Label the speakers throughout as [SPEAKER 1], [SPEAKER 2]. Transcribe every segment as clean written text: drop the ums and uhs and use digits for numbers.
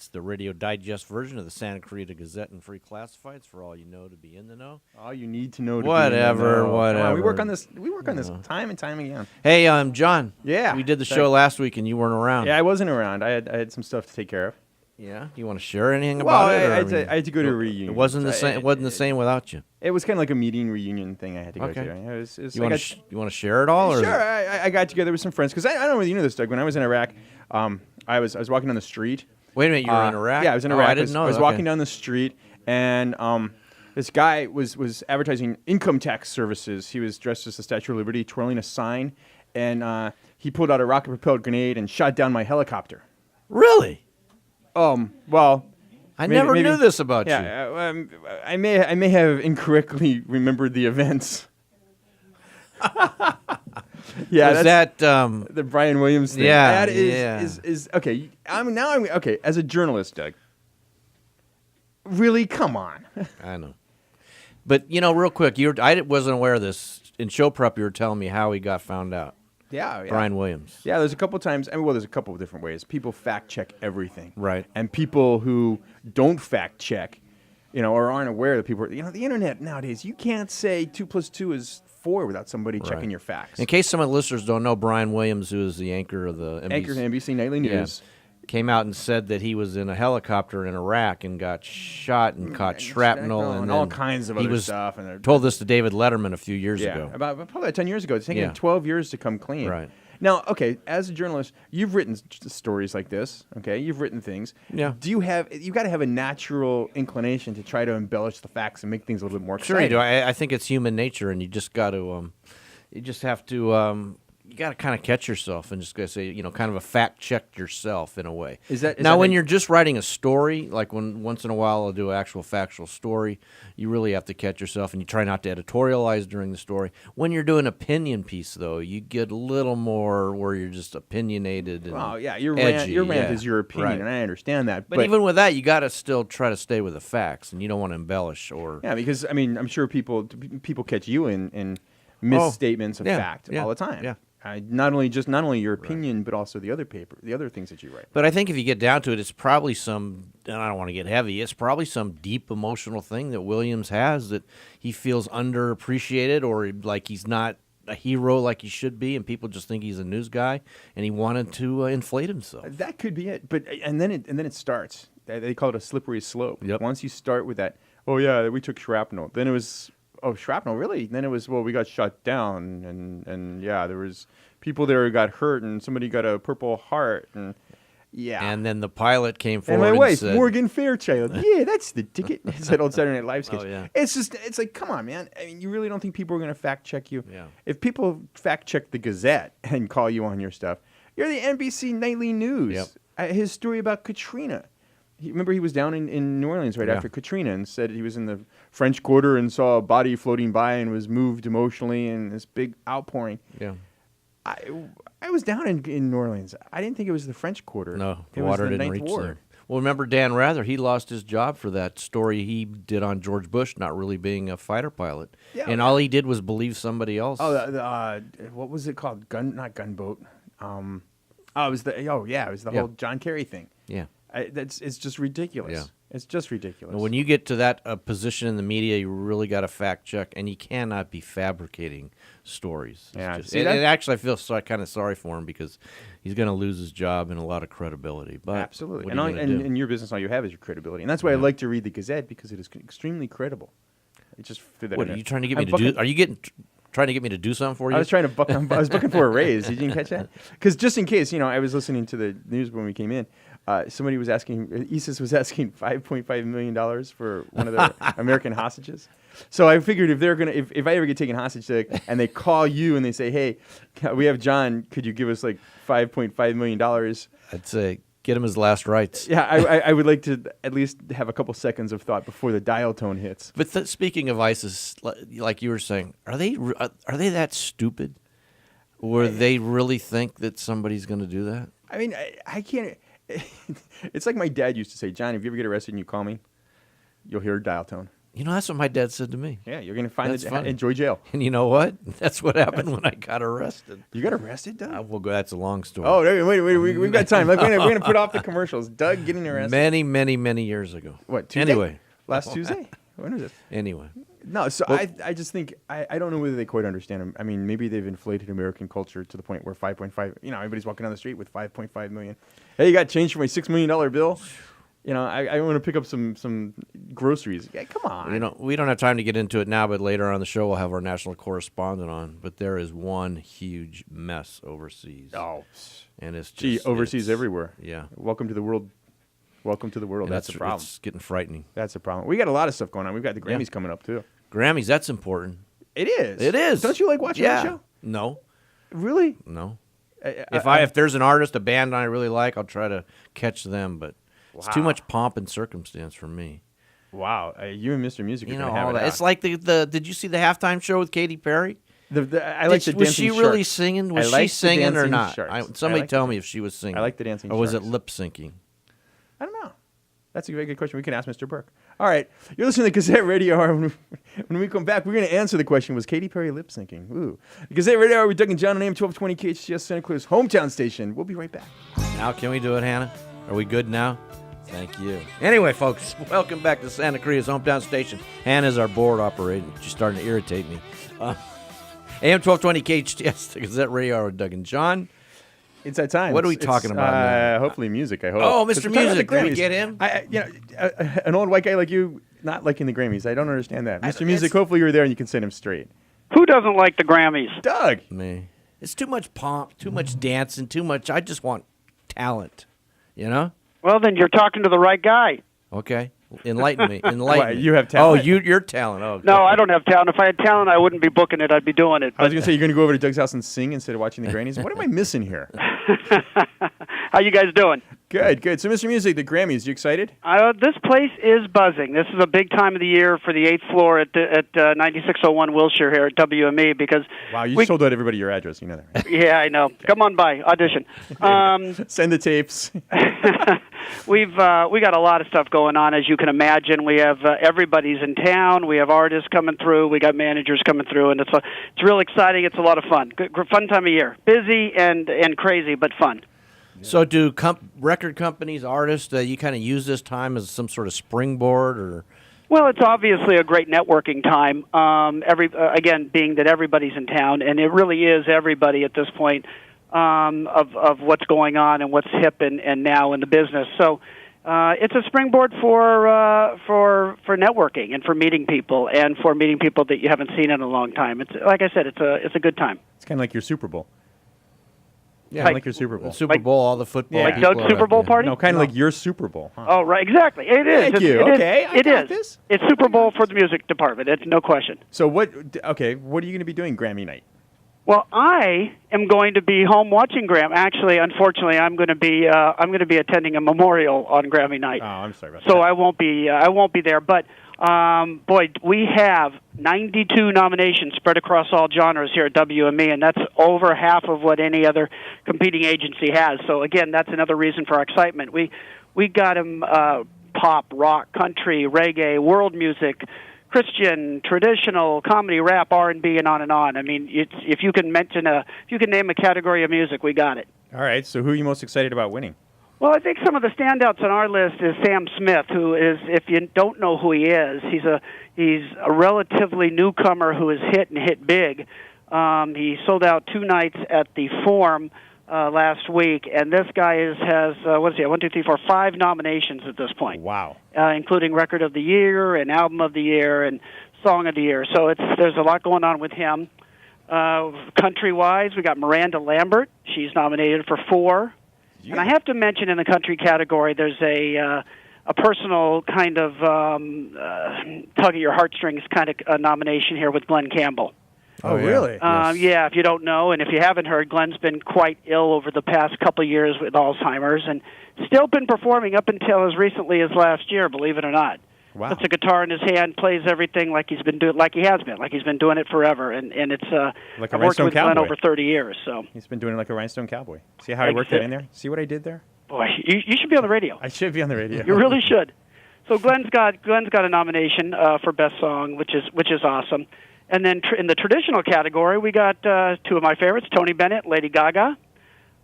[SPEAKER 1] It's the radio digest version of the Santa Clarita Gazette and Free Classifieds for all you know to be in the know.
[SPEAKER 2] All you need to know to
[SPEAKER 1] Whatever.
[SPEAKER 2] Come on, we work on this. We work on this time and time again.
[SPEAKER 1] Hey, John.
[SPEAKER 2] Yeah.
[SPEAKER 1] We did the show last week and you weren't around.
[SPEAKER 2] Yeah, I wasn't around. I had some stuff to take care of.
[SPEAKER 1] Yeah. You want to share anything about it?
[SPEAKER 2] I had to go to a reunion.
[SPEAKER 1] It wasn't the same. It wasn't the same without you.
[SPEAKER 2] It was kind of like a meeting reunion thing I had to go to. It was,
[SPEAKER 1] you want to share it all? Or
[SPEAKER 2] sure. I got together with some friends because I don't know whether you know this, Doug. When I was in Iraq, I was walking down the street.
[SPEAKER 1] Wait a minute, you were in Iraq?
[SPEAKER 2] Yeah, I was in Iraq.
[SPEAKER 1] I didn't know.
[SPEAKER 2] I was walking down the street, and this guy was advertising income tax services. He was dressed as the Statue of Liberty, twirling a sign, and he pulled out a rocket-propelled grenade and shot down my helicopter.
[SPEAKER 1] Really?
[SPEAKER 2] Well,
[SPEAKER 1] I never knew this about you.
[SPEAKER 2] Yeah, I may have incorrectly remembered the events. Yeah,
[SPEAKER 1] was that
[SPEAKER 2] the Brian Williams thing?
[SPEAKER 1] Yeah,
[SPEAKER 2] that is okay. I'm okay. As a journalist, Doug. Really, come on.
[SPEAKER 1] I know, but real quick, I wasn't aware of this. In show prep, you were telling me how he got found out.
[SPEAKER 2] Yeah.
[SPEAKER 1] Brian Williams.
[SPEAKER 2] Yeah, there's a couple times. There's a couple of different ways. People fact check everything.
[SPEAKER 1] Right.
[SPEAKER 2] And people who don't fact check, or aren't aware that people. The internet nowadays, you can't say 2 + 2 is 4 without somebody checking your facts.
[SPEAKER 1] In case some of the listeners don't know, Brian Williams, who is the anchor of the
[SPEAKER 2] NBC Nightly News,
[SPEAKER 1] came out and said that he was in a helicopter in Iraq and got shot and caught shrapnel
[SPEAKER 2] and all kinds of other stuff.
[SPEAKER 1] And told this to David Letterman a few years ago.
[SPEAKER 2] About probably 10 years ago. It's taken 12 years to come clean.
[SPEAKER 1] Right.
[SPEAKER 2] Now, okay, as a journalist, you've written stories like this. Okay, you've written things.
[SPEAKER 1] Yeah.
[SPEAKER 2] You got to have a natural inclination to try to embellish the facts and make things a little bit more exciting.
[SPEAKER 1] Sure, you do. I think it's human nature, and you just got to, you got to kind of catch yourself and just go say, kind of a fact check yourself in a way. Is when you're just writing a story, like when once in a while I'll do an actual factual story, you really have to catch yourself and you try not to editorialize during the story. When you're doing an opinion piece, though, you get a little more where you're just opinionated and
[SPEAKER 2] your
[SPEAKER 1] edgy.
[SPEAKER 2] rant is your opinion, and I understand that.
[SPEAKER 1] But even with that, you got to still try to stay with the facts, and you don't want to embellish or.
[SPEAKER 2] Yeah, because I'm sure people catch you in misstatements of fact all the time.
[SPEAKER 1] Yeah.
[SPEAKER 2] Not only your opinion, but also the other things that you write.
[SPEAKER 1] But I think if you get down to it, it's probably and I don't want to get heavy, it's probably some deep emotional thing that Williams has that he feels underappreciated or like he's not a hero like he should be, and people just think he's a news guy, and he wanted to inflate himself.
[SPEAKER 2] That could be it. But and then it starts. They call it a slippery slope.
[SPEAKER 1] Yep.
[SPEAKER 2] Once you start with that, we took shrapnel. Then it was. Oh, shrapnel, really? Then it was, we got shut down, and there was people there who got hurt, and somebody got a Purple Heart, and
[SPEAKER 1] And then the pilot came forward
[SPEAKER 2] and my wife,
[SPEAKER 1] said,
[SPEAKER 2] Morgan Fairchild, that's the ticket. It's that old Saturday Night Live sketch.
[SPEAKER 1] Oh, yeah.
[SPEAKER 2] It's like, come on, man. I mean, you really don't think people are going to fact check you?
[SPEAKER 1] Yeah.
[SPEAKER 2] If people fact check the Gazette and call you on your stuff, you're the NBC Nightly News.
[SPEAKER 1] Yep.
[SPEAKER 2] His story about Katrina. Remember he was down in New Orleans right after Katrina and said he was in the French Quarter and saw a body floating by and was moved emotionally and this big outpouring.
[SPEAKER 1] Yeah.
[SPEAKER 2] I was down in New Orleans. I didn't think it was the French Quarter.
[SPEAKER 1] No,
[SPEAKER 2] the
[SPEAKER 1] water
[SPEAKER 2] was the
[SPEAKER 1] didn't
[SPEAKER 2] Ninth
[SPEAKER 1] reach
[SPEAKER 2] Ward.
[SPEAKER 1] there. Well, remember Dan Rather, he lost his job for that story he did on George Bush not really being a fighter pilot. Yeah, and all he did was believe somebody else.
[SPEAKER 2] Oh, what was it called? Not gunboat. It was the whole John Kerry thing.
[SPEAKER 1] Yeah.
[SPEAKER 2] It's just ridiculous.
[SPEAKER 1] Yeah.
[SPEAKER 2] It's just ridiculous.
[SPEAKER 1] When you get to that position in the media, you really got to fact check, and you cannot be fabricating stories. Actually, I feel kind of sorry for him because he's going to lose his job and a lot of credibility. But
[SPEAKER 2] absolutely, and in your business, all you have is your credibility, and that's why I like to read the Gazette because it is extremely credible. It just
[SPEAKER 1] what are you trying to get me to do? Are you trying to get me to do something for you?
[SPEAKER 2] I was trying to I was looking for a raise. Did you catch that? Because just in case, I was listening to the news when we came in. Somebody was asking, ISIS was asking $5.5 million for one of the American hostages. So I figured if I ever get taken hostage and they call you and they say, hey, we have John, could you give us like $5.5 million?
[SPEAKER 1] I'd say get him his last rites.
[SPEAKER 2] Yeah, I would like to at least have a couple seconds of thought before the dial tone hits.
[SPEAKER 1] But speaking of ISIS, like you were saying, are they that stupid? Or they really think that somebody's going to do that?
[SPEAKER 2] I mean, I can't... It's like my dad used to say, John, if you ever get arrested and you call me, you'll hear a dial tone.
[SPEAKER 1] You know, that's what my dad said to me.
[SPEAKER 2] Yeah, you're going to enjoy jail.
[SPEAKER 1] And you know what? That's what happened when I got arrested.
[SPEAKER 2] You got arrested, Doug?
[SPEAKER 1] That's a long story.
[SPEAKER 2] Oh, wait, we've got time. We're going to put off the commercials. Doug getting arrested.
[SPEAKER 1] Many years ago.
[SPEAKER 2] What, Tuesday?
[SPEAKER 1] Anyway.
[SPEAKER 2] Last Tuesday? When was it?
[SPEAKER 1] Anyway.
[SPEAKER 2] No, so I just think, I don't know whether they quite understand them. I mean, maybe they've inflated American culture to the point where 5.5, everybody's walking down the street with 5.5 million. Hey, you got change for my $6 million bill? I want to pick up some groceries. Yeah, come on.
[SPEAKER 1] We don't have time to get into it now, but later on the show we'll have our national correspondent on. But there is one huge mess overseas.
[SPEAKER 2] Oh,
[SPEAKER 1] and it's just
[SPEAKER 2] overseas everywhere.
[SPEAKER 1] Yeah.
[SPEAKER 2] Welcome to the world. Welcome to the world. That's a problem.
[SPEAKER 1] It's getting frightening.
[SPEAKER 2] That's a problem. We got a lot of stuff going on. We've got the Grammys coming up too.
[SPEAKER 1] Grammys, that's important.
[SPEAKER 2] It is.
[SPEAKER 1] It is.
[SPEAKER 2] Don't you like watching that show?
[SPEAKER 1] No.
[SPEAKER 2] Really?
[SPEAKER 1] No. If there's an artist, a band I really like, I'll try to catch them, but it's too much pomp and circumstance for me.
[SPEAKER 2] Wow, you and Mr. Music are going to have it out.
[SPEAKER 1] It's like did you see the halftime show with Katy Perry?
[SPEAKER 2] I like the dancing
[SPEAKER 1] Was she really
[SPEAKER 2] sharks.
[SPEAKER 1] singing? Was she singing or not? Somebody tell me if she was singing.
[SPEAKER 2] I like the dancing
[SPEAKER 1] sharks. Or was
[SPEAKER 2] sharks.
[SPEAKER 1] it lip syncing?
[SPEAKER 2] I don't know. That's a very good question. We can ask Mr. Burke. All right. You're listening to Gazette Radio Hour. When we come back, we're going to answer the question, was Katy Perry lip syncing? Ooh. The Gazette Radio Hour with Doug and John on AM-1220 KHTS, Santa Clara's hometown station. We'll be right back.
[SPEAKER 1] Now can we do it, Hannah? Are we good now? Thank you. Anyway, folks, welcome back to Santa Clara's hometown station. Hannah's our board operator. She's starting to irritate me. AM-1220 KHTS, the Gazette Radio Hour with Doug and John.
[SPEAKER 2] It's that time.
[SPEAKER 1] What are we talking about now?
[SPEAKER 2] Hopefully music, I hope.
[SPEAKER 1] Oh, Mr. Music. Did we get him?
[SPEAKER 2] An old white guy like you not liking the Grammys. I don't understand that. Mr. Music, hopefully you're there and you can set him straight.
[SPEAKER 3] Who doesn't like the Grammys?
[SPEAKER 2] Doug.
[SPEAKER 1] Me. It's too much pomp, too much dancing, too much. I just want talent,
[SPEAKER 3] Well, then you're talking to the right guy.
[SPEAKER 1] Okay. Enlighten me. Enlighten me.
[SPEAKER 2] You have talent.
[SPEAKER 1] Oh, you're talent. Oh,
[SPEAKER 3] no, I don't have talent. If I had talent, I wouldn't be booking it. I'd be doing it.
[SPEAKER 2] I was going to say, you're going to go over to Doug's house and sing instead of watching the Grammys? What am I missing here?
[SPEAKER 3] How you guys doing?
[SPEAKER 2] Good. So, Mr. Music, the Grammys, you excited?
[SPEAKER 3] This place is buzzing. This is a big time of the year for the 8th floor at 9601 Wilshire here at WME because...
[SPEAKER 2] Wow, you told out everybody your address. You know that, right?
[SPEAKER 3] Yeah, I know. Come on by. Audition.
[SPEAKER 2] Send the tapes.
[SPEAKER 3] We got a lot of stuff going on, as you can imagine. We have everybody's in town. We have artists coming through. We got managers coming through, and it's real exciting. It's a lot of fun. Good fun time of year. Busy and crazy, but fun.
[SPEAKER 1] So do record companies, artists, you kind of use this time as some sort of springboard, or?
[SPEAKER 3] Well, it's obviously a great networking time. Again, being that everybody's in town, and it really is everybody at this point. Of what's going on and what's hip and now in the business. So it's a springboard for networking and for meeting people and for meeting people that you haven't seen in a long time. It's like I said, it's a good time.
[SPEAKER 2] It's kind of like your Super Bowl.
[SPEAKER 1] Yeah,
[SPEAKER 2] like your Super Bowl.
[SPEAKER 1] Super Bowl, all the football.
[SPEAKER 3] Like Doug's Super Bowl party?
[SPEAKER 2] No, kind of like your Super Bowl. Huh?
[SPEAKER 3] Oh, right, exactly. It is.
[SPEAKER 2] Thank you. Okay,
[SPEAKER 3] it is. It's Super Bowl for the music department. It's no question.
[SPEAKER 2] So what are you going to be doing Grammy night?
[SPEAKER 3] Well, I am going to be home watching Grammy. Actually, unfortunately, I'm going to be attending a memorial on Grammy night.
[SPEAKER 2] Oh, I'm sorry about
[SPEAKER 3] that. So I won't be there. But boy, we have 92 nominations spread across all genres here at WME, and that's over half of what any other competing agency has. So again, that's another reason for our excitement. We got them pop, rock, country, reggae, world music, Christian, traditional, comedy, rap, R&B, and on and on. I mean, if you can name a category of music, we got it.
[SPEAKER 2] All right. So who are you most excited about winning?
[SPEAKER 3] Well, I think some of the standouts on our list is Sam Smith, who is, if you don't know who he is, he's a relatively newcomer who has hit big. He sold out 2 nights at the Forum last week, and this guy has 5 nominations at this point.
[SPEAKER 2] Wow!
[SPEAKER 3] Including Record of the Year and Album of the Year and Song of the Year. So there's a lot going on with him. Country-wise, we got Miranda Lambert. She's nominated for 4. Yeah. And I have to mention in the country category, there's a personal kind of tug at your heartstrings kind of nomination here with Glenn Campbell.
[SPEAKER 2] Oh, really?
[SPEAKER 3] Yes. Yeah, if you don't know, and if you haven't heard, Glenn's been quite ill over the past couple of years with Alzheimer's, and still been performing up until as recently as last year, believe it or not.
[SPEAKER 2] Wow.
[SPEAKER 3] Puts a guitar in his hand, plays everything like he's been doing it forever, and it's
[SPEAKER 2] like
[SPEAKER 3] I've worked with Glenn over 30 years, so
[SPEAKER 2] he's been doing it like a rhinestone cowboy. See how I worked that in there? See what I did there?
[SPEAKER 3] Boy, you should be on the radio.
[SPEAKER 2] I should be on the radio.
[SPEAKER 3] You really should. So Glenn's got a nomination for best song, which is awesome. And then in the traditional category, we got two of my favorites, Tony Bennett, Lady Gaga,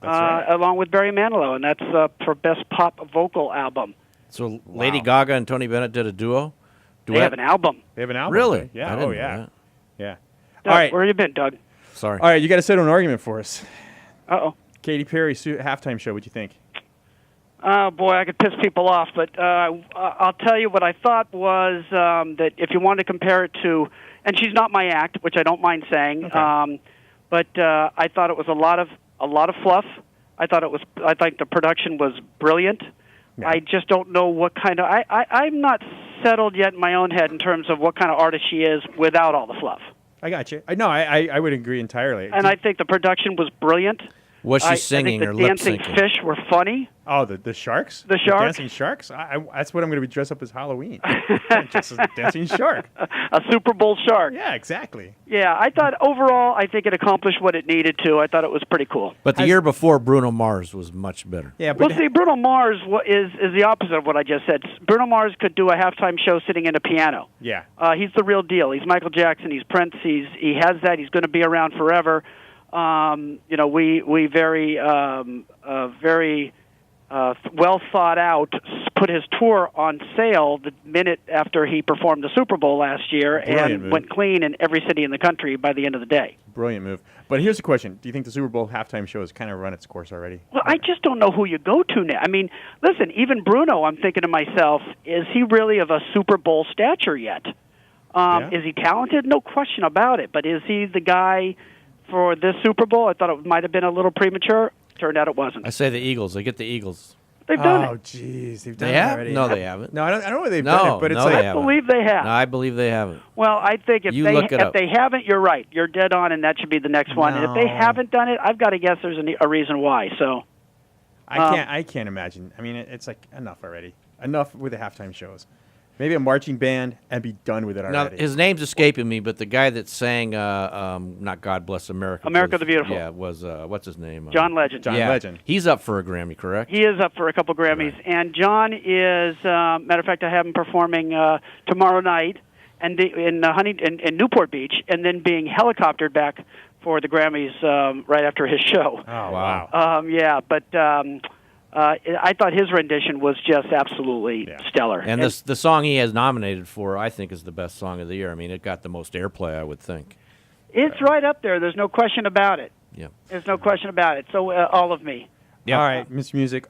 [SPEAKER 3] right. Along with Barry Manilow, and that's for best pop vocal album.
[SPEAKER 1] So Lady Gaga and Tony Bennett did a duet?
[SPEAKER 3] They have an album.
[SPEAKER 2] They have an album?
[SPEAKER 1] Really?
[SPEAKER 2] Yeah.
[SPEAKER 1] Oh, yeah.
[SPEAKER 2] Yeah.
[SPEAKER 3] Doug,
[SPEAKER 2] all right.
[SPEAKER 3] Where you been, Doug?
[SPEAKER 1] Sorry.
[SPEAKER 2] All right, you got to settle an argument for us.
[SPEAKER 3] Uh-oh.
[SPEAKER 2] Katy Perry halftime show, what'd you think?
[SPEAKER 3] Oh, boy, I could piss people off, but I'll tell you what I thought was that if you wanted to compare it to, and she's not my act, which I don't mind saying, okay. But I thought it was a lot of fluff. I think the production was brilliant. Yeah. I just don't know what kind of, I'm not settled yet in my own head in terms of what kind of artist she is without all the fluff.
[SPEAKER 2] I got you. I would agree entirely.
[SPEAKER 3] And I think the production was brilliant.
[SPEAKER 1] Was she singing or lip syncing?
[SPEAKER 3] I think the dancing fish were funny.
[SPEAKER 2] Oh, the sharks?
[SPEAKER 3] The sharks?
[SPEAKER 2] Dancing sharks? That's what I'm going to be dressed up as Halloween. Just a dancing shark.
[SPEAKER 3] A Super Bowl shark.
[SPEAKER 2] Yeah, exactly.
[SPEAKER 3] Yeah, I thought overall, I think it accomplished what it needed to. I thought it was pretty cool.
[SPEAKER 1] But the year before, Bruno Mars was much better.
[SPEAKER 2] Yeah, but
[SPEAKER 3] see, Bruno Mars is the opposite of what I just said. Bruno Mars could do a halftime show sitting in a piano.
[SPEAKER 2] Yeah.
[SPEAKER 3] He's the real deal. He's Michael Jackson. He's Prince. He has that. He's going to be around forever. We very well thought out put his tour on sale the minute after he performed the Super Bowl last year.
[SPEAKER 2] Brilliant
[SPEAKER 3] and
[SPEAKER 2] move.
[SPEAKER 3] Went clean in every city in the country by the end of the day.
[SPEAKER 2] Brilliant move. But here's the question. Do you think the Super Bowl halftime show has kind of run its course already?
[SPEAKER 3] Well, I just don't know who you go to now. I mean, listen, even Bruno, I'm thinking to myself, is he really of a Super Bowl stature yet? Is he talented? No question about it. But is he the guy for this Super Bowl? I thought it might have been a little premature. Turned out it wasn't.
[SPEAKER 1] I say the Eagles. They get the Eagles.
[SPEAKER 3] They've done it.
[SPEAKER 2] Oh, jeez. They've done
[SPEAKER 1] They
[SPEAKER 2] it
[SPEAKER 1] have?
[SPEAKER 2] already.
[SPEAKER 1] No, they haven't.
[SPEAKER 2] No, I don't know where they've done it, but it's
[SPEAKER 1] no,
[SPEAKER 2] like...
[SPEAKER 1] they
[SPEAKER 3] I believe they have.
[SPEAKER 1] No, I believe they haven't.
[SPEAKER 3] Well, I think if they haven't, you're right. You're dead on, and that should be the next one. And if they haven't done it, I've got to guess there's a reason why. So,
[SPEAKER 2] I can't imagine. I mean, it's like enough already. Enough with the halftime shows. Maybe a marching band and be done with it already.
[SPEAKER 1] Now, his name's escaping me, but the guy that sang, not God Bless America.
[SPEAKER 3] America the Beautiful.
[SPEAKER 1] Yeah, was, what's his name?
[SPEAKER 3] John Legend.
[SPEAKER 2] John Legend.
[SPEAKER 1] He's up for a Grammy, correct?
[SPEAKER 3] He is up for a couple Grammys. Right. And John is, matter of fact, I have him performing tomorrow night and in Newport Beach, and then being helicoptered back for the Grammys right after his show.
[SPEAKER 2] Oh, wow.
[SPEAKER 3] I thought his rendition was just absolutely stellar.
[SPEAKER 1] And the song he has nominated for, I think, is the best song of the year. I mean, it got the most airplay, I would think.
[SPEAKER 3] It's right up there. There's no question about it.
[SPEAKER 1] Yeah.
[SPEAKER 3] There's no question about it. So, All of Me.
[SPEAKER 2] Yep. All right, Mr. Music,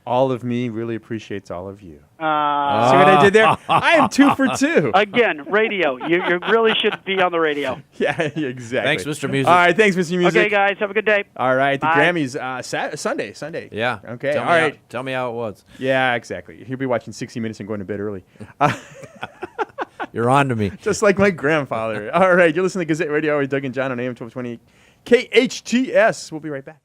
[SPEAKER 2] all of me really appreciates all of you. See what I did there? I am 2 for 2.
[SPEAKER 3] Again, radio. You really should be on the radio.
[SPEAKER 2] Yeah, exactly.
[SPEAKER 1] Thanks, Mr. Music.
[SPEAKER 2] All right, thanks, Mr. Music.
[SPEAKER 3] Okay, guys, have a good day.
[SPEAKER 2] All right, the
[SPEAKER 3] Bye.
[SPEAKER 2] Grammys, Sunday.
[SPEAKER 1] Yeah.
[SPEAKER 2] Okay, all right.
[SPEAKER 1] Tell me how it was.
[SPEAKER 2] Yeah, exactly. He'll be watching 60 Minutes and going to bed early.
[SPEAKER 1] You're on to me.
[SPEAKER 2] Just like my grandfather. All right, you're listening to Gazette Radio Hour with Doug and John on AM-1220 KHTS. We'll be right back.